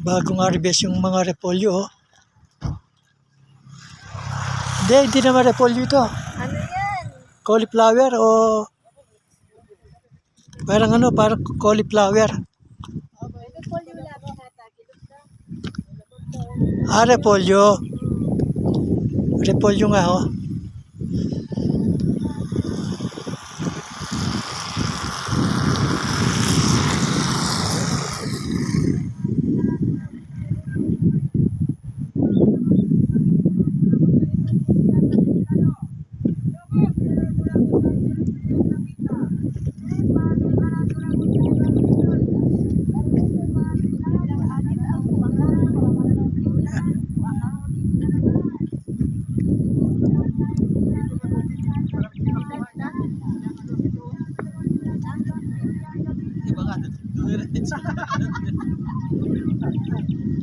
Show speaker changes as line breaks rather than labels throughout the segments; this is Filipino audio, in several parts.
Bagong harvest yung mga repolyo. Oh. Hindi naman repolyo ito.
Ano yan?
Cauliflower o parang cauliflower.
Repolyo lang hata.
Repolyo. Repolyo nga, oh.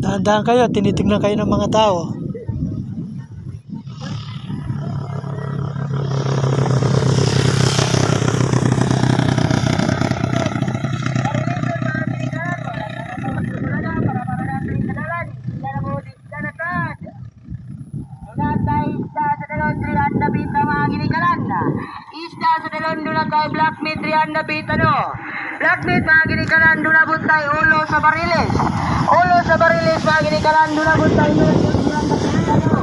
Dahan-dahan kayo, tinitingnan kayo ng mga tao.
Isda sa dalon doon na tayo black meat 300 bit black meat mga ginikalan doon na buntay ulo sa bariles mga ginikalan doon na buntay ulo sa bariles